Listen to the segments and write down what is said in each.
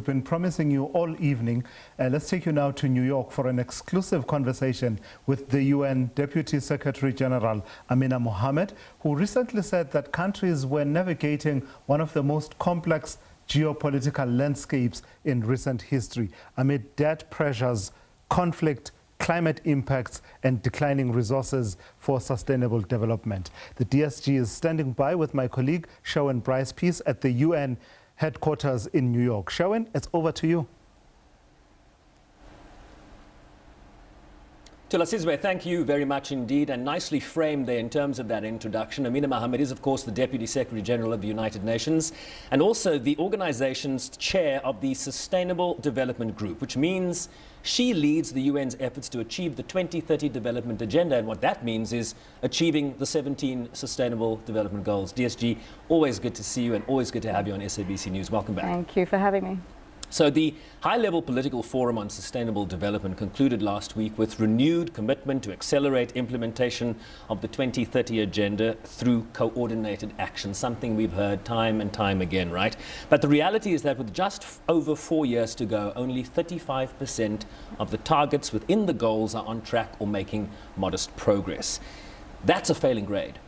been promising you all evening. Let's take you now to New York for an exclusive conversation with the UN Deputy Secretary General, Amina Mohammed, who recently said that countries were navigating one of the most complex geopolitical landscapes in recent history amid debt pressures, conflict, climate impacts and declining resources for sustainable development. The DSG is standing by with my colleague Sharon Bryce-Peace at the UN headquarters in New York. Sharon, it's over to you. Tulasizwe, thank you very much indeed, and nicely framed there in terms of that introduction. Amina Mohammed is, of course, the Deputy Secretary General of the United Nations and also the organization's chair of the Sustainable Development Group, which means she leads the UN's efforts to achieve the 2030 Development Agenda, and what that means is achieving the 17 Sustainable Development Goals. DSG, always good to see you and always good to have you on SABC News. Welcome back. Thank you for having me. So the high-level political forum on sustainable development concluded last week with renewed commitment to accelerate implementation of the 2030 agenda through coordinated action, something we've heard time and time again, right? But the reality is that with just over 4 years to go, only 35% of the targets within the goals are on track or making modest progress. That's a failing grade.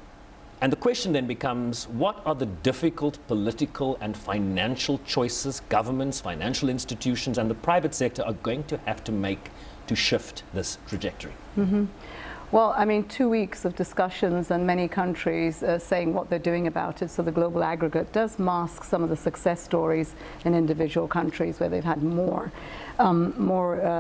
And the question then becomes, what are the difficult political and financial choices governments, financial institutions and the private sector are going to have to make to shift this trajectory? Well, I mean, 2 weeks of discussions and many countries saying what they're doing about it, so the global aggregate does mask some of the success stories in individual countries where they've had more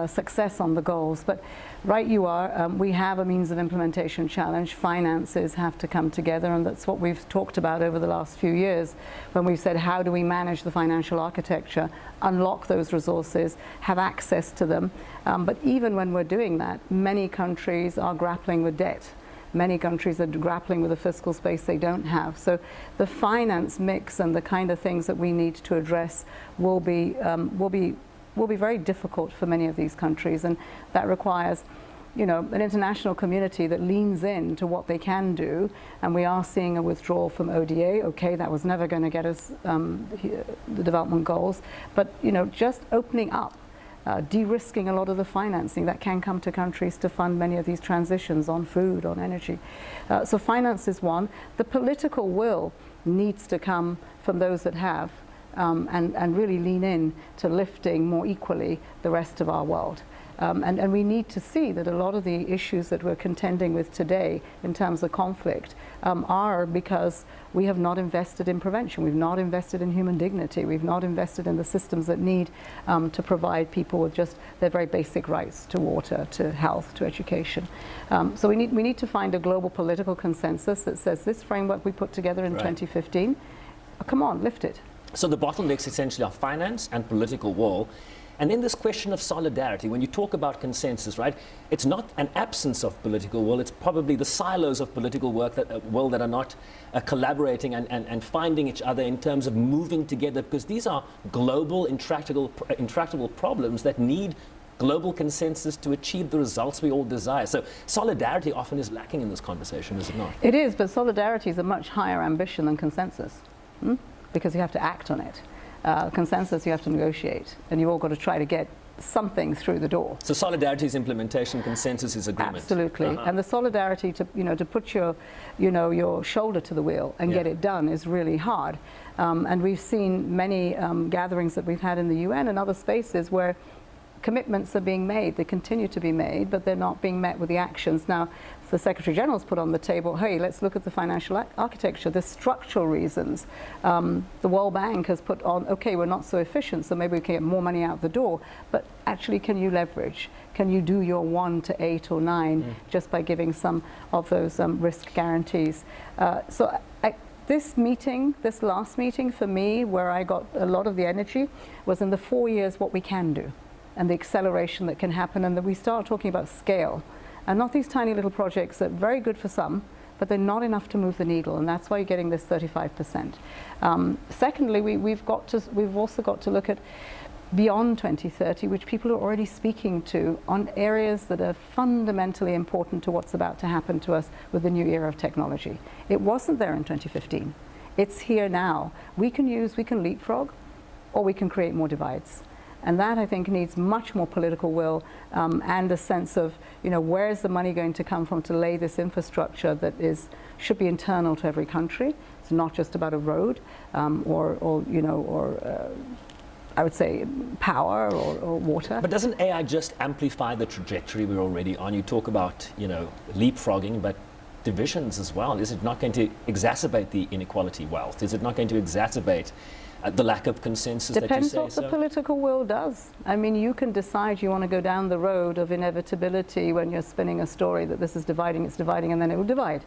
success on the goals. But right you are, we have a means of implementation challenge. Finances have to come together, and that's what we've talked about over the last few years when we've said, how do we manage the financial architecture, unlock those resources, have access to them. But even when we're doing that, many countries are grappling with debt. Many countries are grappling with a fiscal space they don't have. So the finance mix and the kind of things that we need to address will be very difficult for many of these countries, and that requires, you know, an international community that leans in to what they can do. And we are seeing a withdrawal from ODA. Okay, that was never going to get us the development goals, but you know, just opening up, de-risking a lot of the financing that can come to countries to fund many of these transitions on food, on energy. So finance is one. The political will needs to come from those that have, and really lean in to lifting more equally the rest of our world. And we need to see that a lot of the issues that we're contending with today in terms of conflict are because we have not invested in prevention. We've not invested in human dignity. We've not invested in the systems that need to provide people with just their very basic rights to water, to health, to education. So we need to find a global political consensus that says this framework we put together in 2015, come on, lift it. So the bottlenecks essentially are finance and political will. And then this question of solidarity, when you talk about consensus, right, it's not an absence of political will, it's probably the silos of political work that are not collaborating and finding each other in terms of moving together, because these are global intractable problems that need global consensus to achieve the results we all desire. So solidarity often is lacking in this conversation, is it not? It is, but solidarity is a much higher ambition than consensus, because you have to act on it. Consensus you have to negotiate, and you've all got to try to get something through the door. So solidarity is implementation, consensus is agreement. Absolutely. And the solidarity to, you know, to put your, you know, your shoulder to the wheel and get it done is really hard. And we've seen many gatherings that we've had in the UN and other spaces where commitments are being made, they continue to be made, but they're not being met with the actions. Now, the Secretary General's put on the table, hey, let's look at the financial architecture, the structural reasons. The World Bank has put on, okay, we're not so efficient, so maybe we can get more money out the door, but actually can you leverage? Can you do your 1 to 8 or 9 just by giving some of those risk guarantees? This meeting, this last meeting for me, where I got a lot of the energy, was in the 4 years what we can do and the acceleration that can happen, and that we start talking about scale. And not these tiny little projects that are very good for some, but they're not enough to move the needle, and that's why you're getting this 35%. Secondly, we've also got to look at beyond 2030, which people are already speaking to on areas that are fundamentally important to what's about to happen to us with the new era of technology. It wasn't there in 2015. It's here now. We can leapfrog. or we can create more divides. And that, I think, needs much more political will and a sense of, where is the money going to come from to lay this infrastructure that should be internal to every country. It's not just about a road or I would say power or water. But doesn't AI just amplify the trajectory we're already on? You talk about, leapfrogging, but divisions as well. Is it not going to exacerbate the inequality wealth? Is it not going to exacerbate the lack of consensus that you say? Depends what the political will does. I mean, you can decide you want to go down the road of inevitability when you're spinning a story that this is dividing, it's dividing, and then it will divide.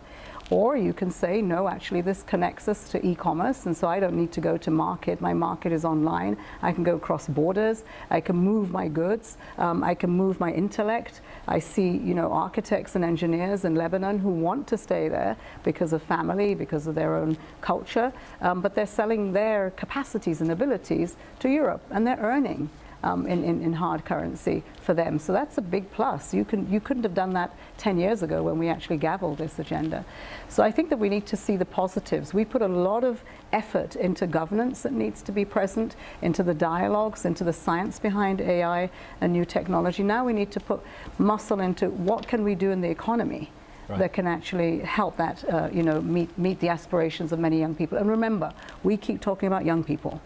Or you can say, no, actually this connects us to e-commerce, and so I don't need to go to market. My market is online. I can go across borders. I can move my goods. I can move my intellect. I see, architects and engineers in Lebanon who want to stay there because of family, because of their own culture, but they're selling their capacities and abilities to Europe, and they're earning in hard currency for them. So that's a big plus. You couldn't have done that 10 years ago when we actually gavelled this agenda. So I think that we need to see the positives. We put a lot of effort into governance that needs to be present, into the dialogues, into the science behind AI and new technology. Now we need to put muscle into what can we do in the economy that can actually help that, meet the aspirations of many young people. And remember, we keep talking about young people.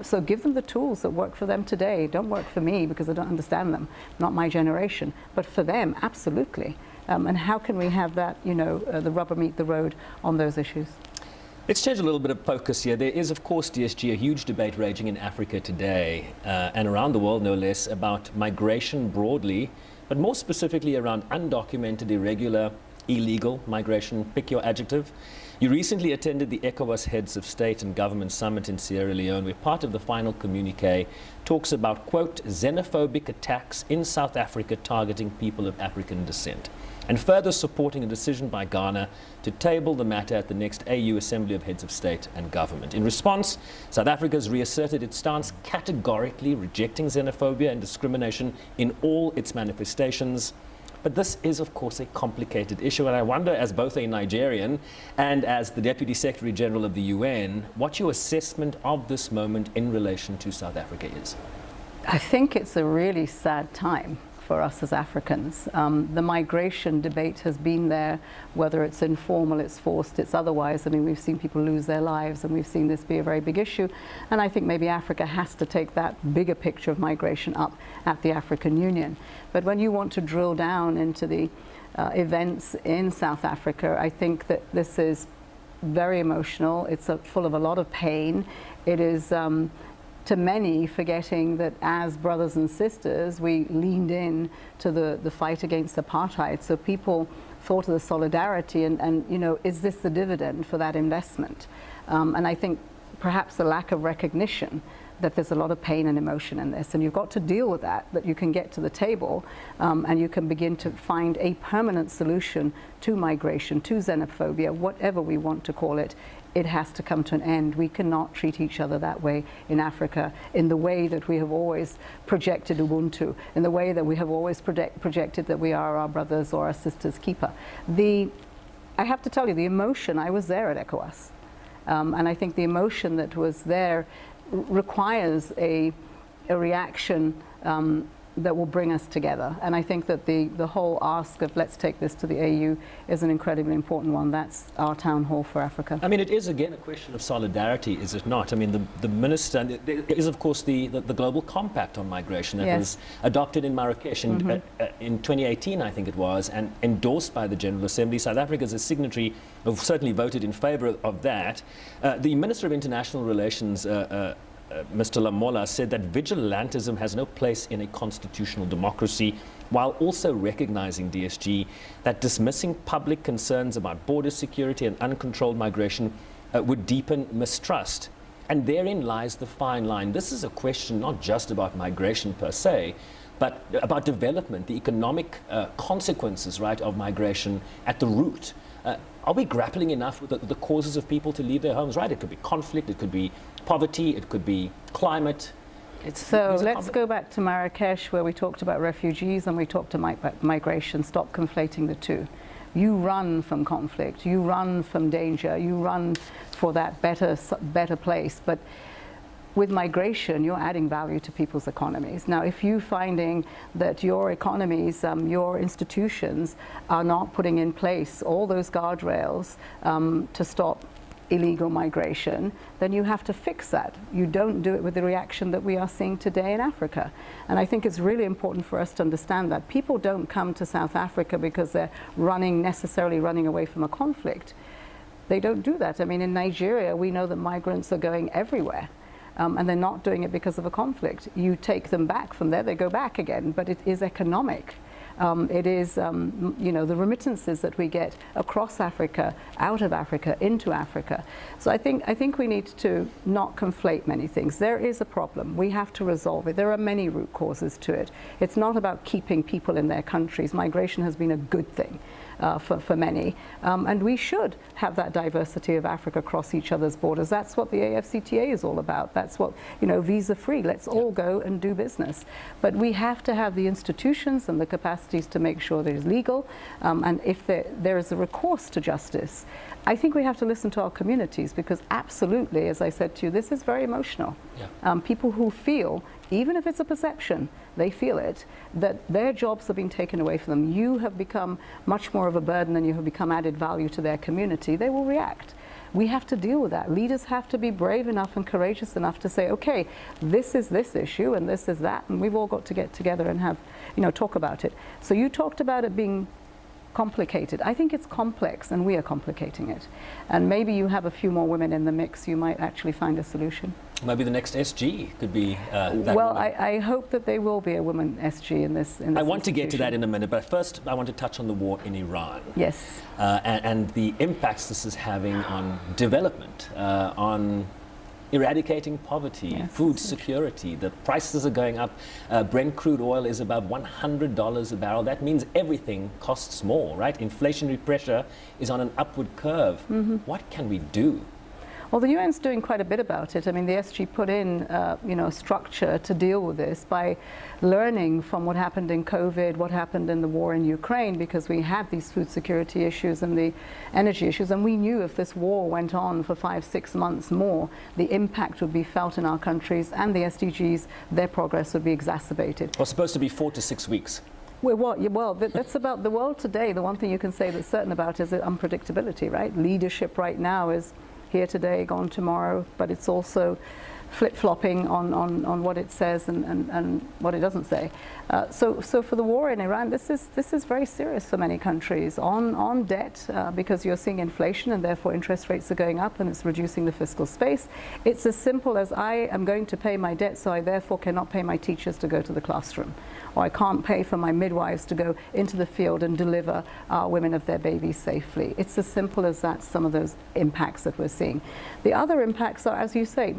So give them the tools that work for them today. Don't work for me because I don't understand them, not my generation, but for them, absolutely. And how can we have that, the rubber meet the road on those issues? Let's change a little bit of focus here. There is, of course, DSG, a huge debate raging in Africa today and around the world, no less, about migration broadly, but more specifically around undocumented, irregular, illegal migration, pick your adjective. You recently attended the ECOWAS Heads of State and Government Summit in Sierra Leone, where part of the final communique talks about, quote, xenophobic attacks in South Africa targeting people of African descent, and further supporting a decision by Ghana to table the matter at the next AU Assembly of Heads of State and Government. In response, South Africa has reasserted its stance, categorically rejecting xenophobia and discrimination in all its manifestations. But this is, of course, a complicated issue, and I wonder, as both a Nigerian and as the Deputy Secretary General of the UN, what your assessment of this moment in relation to South Africa is. I think it's a really sad time for us as Africans. The migration debate has been there, whether it's informal, it's forced, it's otherwise. I mean, we've seen people lose their lives, and we've seen this be a very big issue. And I think maybe Africa has to take that bigger picture of migration up at the African Union. But when you want to drill down into the events in South Africa, I think that this is very emotional. It's full of a lot of pain. It is to many forgetting that as brothers and sisters we leaned in to the fight against apartheid. So people thought of the solidarity and is this the dividend for that investment? And I think perhaps the lack of recognition that there's a lot of pain and emotion in this, and you've got to deal with that you can get to the table and you can begin to find a permanent solution to migration, to xenophobia, whatever we want to call it. It has to come to an end. We cannot treat each other that way in Africa, in the way that we have always projected Ubuntu, in the way that we have always projected that we are our brothers or our sisters' keeper. I have to tell you, the emotion, I was there at ECOWAS, and I think the emotion that was there requires a reaction that will bring us together. And I think that the whole ask of let's take this to the AU is an incredibly important one. That's our town hall for Africa. I mean, it is again a question of solidarity, is it not? I mean, the minister, there is of course the Global Compact on Migration that was adopted in Marrakesh in 2018, I think it was, and endorsed by the General Assembly. South Africa is a signatory, certainly voted in favor of that. The Minister of International Relations, Mr. Lamola, said that vigilantism has no place in a constitutional democracy, while also recognizing, DSG, that dismissing public concerns about border security and uncontrolled migration would deepen mistrust. And therein lies the fine line. This is a question not just about migration per se, but about development, the economic consequences, right, of migration at the root. Are we grappling enough with the causes of people to leave their homes, right? It could be conflict, it could be poverty, it could be climate. So let's go back to Marrakesh, where we talked about refugees and we talked about migration. Stop conflating the two. You run from conflict, you run from danger, you run for that better place. But with migration, you're adding value to people's economies. Now, if you're finding that your economies, your institutions are not putting in place all those guardrails to stop illegal migration, then you have to fix that. You don't do it with the reaction that we are seeing today in Africa. And I think it's really important for us to understand that people don't come to South Africa because they're necessarily running away from a conflict. They don't do that. I mean, in Nigeria, we know that migrants are going everywhere. And they're not doing it because of a conflict. You take them back from there, they go back again, but it is economic. It is, you know, the remittances that we get across Africa, out of Africa, into Africa. So I think we need to not conflate many things. There is a problem. We have to resolve it. There are many root causes to it. It's not about keeping people in their countries. Migration has been a good thing. For many, and we should have that diversity of Africa across each other's borders. That's what the AfCFTA is all about. That's what, you know, visa-free. Let's all go and do business. But we have to have the institutions and the capacities to make sure that it's legal, and if there is a recourse to justice. I think we have to listen to our communities, because absolutely, as I said to you, this is very emotional. Yeah. People who feel, even if it's a perception, they feel it, that their jobs have been taken away from them. You have become much more of a burden and you have become added value to their community. They will react. We have to deal with that. Leaders have to be brave enough and courageous enough to say, okay, this is this issue and this is that, and we've all got to get together and have, you know, talk about it. So you talked about it being complicated. I think it's complex, and we are complicating it. And maybe you have a few more women in the mix, you might actually find a solution. Maybe the next SG could be that well, woman. I hope that there will be a woman SG in this I want to get to that in a minute, but first I want to touch on the war in Iran. Yes. And the impacts this is having on development, on eradicating poverty, yes, food security. The prices are going up. Brent crude oil is above $100 a barrel. That means everything costs more, right? Inflationary pressure is on an upward curve. Mm-hmm. What can we do? Well, the UN's doing quite a bit about it. I mean, the SG put in, you know, a structure to deal with this by learning from what happened in COVID, what happened in the war in Ukraine, because we had these food security issues and the energy issues, and we knew if this war went on for 5-6 months more, the impact would be felt in our countries, and the SDGs, their progress would be exacerbated. Well, supposed to be 4 to 6 weeks. Well, that's about the world today. The one thing you can say that's certain about is unpredictability, right? Leadership right now is here today, gone tomorrow, but it's also flip-flopping on what it says and what it doesn't say. So for the war in Iran, this is very serious for many countries on debt, because you're seeing inflation and therefore interest rates are going up and it's reducing the fiscal space. It's as simple as I am going to pay my debt, so I therefore cannot pay my teachers to go to the classroom, or I can't pay for my midwives to go into the field and deliver women of their babies safely. It's as simple as that, some of those impacts that we're seeing. The other impacts are, as you say,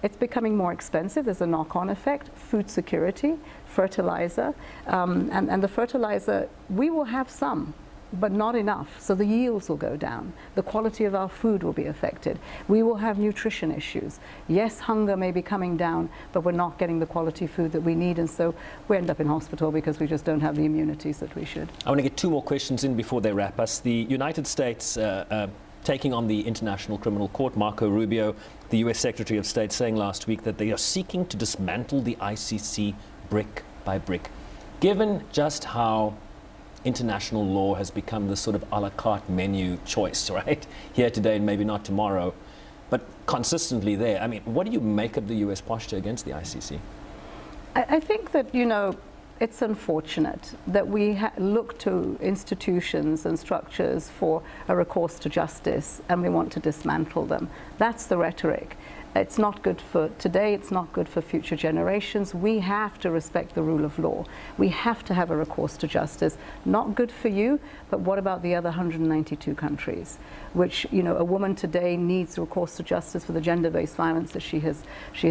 it's becoming more expensive. There's a knock-on effect, food security, fertilizer, and the fertilizer, we will have some, but not enough. So the yields will go down. The quality of our food will be affected. We will have nutrition issues. Yes, hunger may be coming down, but we're not getting the quality food that we need, and so we end up in hospital because we just don't have the immunities that we should. I want to get 2 more questions in before they wrap us. The United States taking on the International Criminal Court, Marco Rubio, the US Secretary of State, saying last week that they are seeking to dismantle the ICC brick by brick. Given just how international law has become this sort of a la carte menu choice, right? Here today and maybe not tomorrow, but consistently there. I mean, what do you make of the US posture against the ICC? I think that, you know, it's unfortunate that we look to institutions and structures for a recourse to justice and we want to dismantle them. That's the rhetoric. It's not good for today, it's not good for future generations. We have to respect the rule of law. We have to have a recourse to justice. Not good for you, but what about the other 192 countries? Which, you know, a woman today needs recourse to justice for the gender-based violence that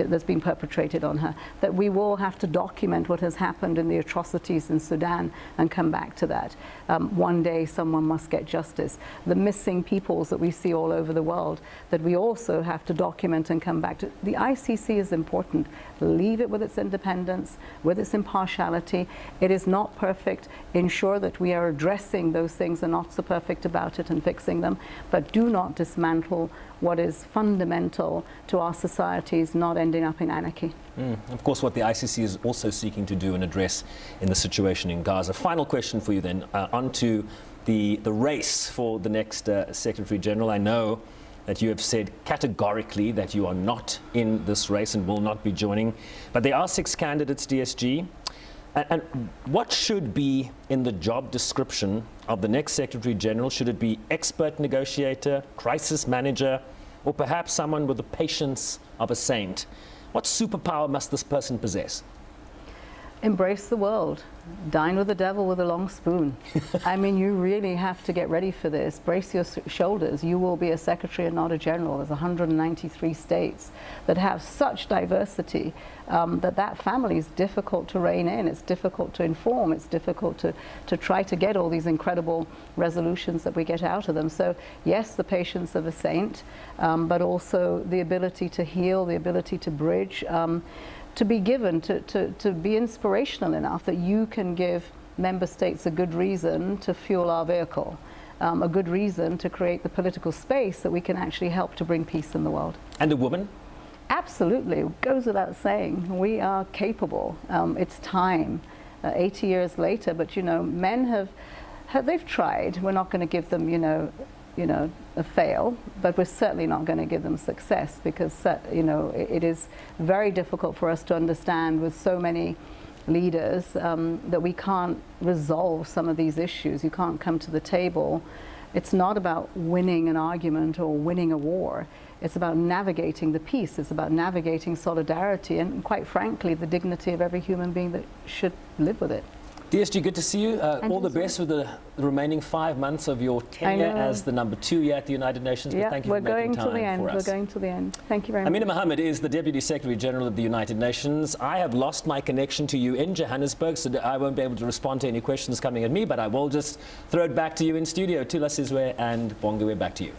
that's been perpetrated on her. That we will have to document what has happened in the atrocities in Sudan and come back to that. One day someone must get justice. The missing peoples that we see all over the world, that we also have to document and come come back to. The ICC is important. Leave it with its independence, with its impartiality. It is not perfect. Ensure that we are addressing those things and not so perfect about it and fixing them, but do not dismantle what is fundamental to our societies not ending up in anarchy. Of course, what the ICC is also seeking to do and address in the situation in Gaza. Final question for you then, on to the race for the next Secretary General. I know that you have said categorically that you are not in this race and will not be joining, but there are 6 candidates, DSG. And what should be in the job description of the next Secretary General? Should it be expert negotiator, crisis manager, or perhaps someone with the patience of a saint? What superpower must this person possess? Embrace the world. Dine with the devil with a long spoon. I mean, you really have to get ready for this. Brace your shoulders. You will be a secretary and not a general. There's 193 states that have such diversity that family is difficult to rein in. It's difficult to inform. It's difficult to try to get all these incredible resolutions that we get out of them. So yes, the patience of a saint, but also the ability to heal, the ability to bridge, to be given, to be inspirational enough that you can give member states a good reason to fuel our vehicle, a good reason to create the political space that we can actually help to bring peace in the world. And a woman? Absolutely. It goes without saying. We are capable. It's time. 80 years later, but you know, men they've tried. We're not going to give them, a fail, but we're certainly not going to give them success, because it is very difficult for us to understand with so many leaders that we can't resolve some of these issues. You can't come to the table. It's not about winning an argument or winning a war. It's about navigating the peace. It's about navigating solidarity and, quite frankly, the dignity of every human being that should live with it. DSG, good to see you. All the best with the remaining 5 months of your tenure as the #2 here at the United Nations. Yeah, but thank you for making time for us. We're going to the end. Thank you very much. Amina Mohammed is the Deputy Secretary General of the United Nations. I have lost my connection to you in Johannesburg, so I won't be able to respond to any questions coming at me, but I will just throw it back to you in studio. Tula Sizwe and Bongiwe, back to you.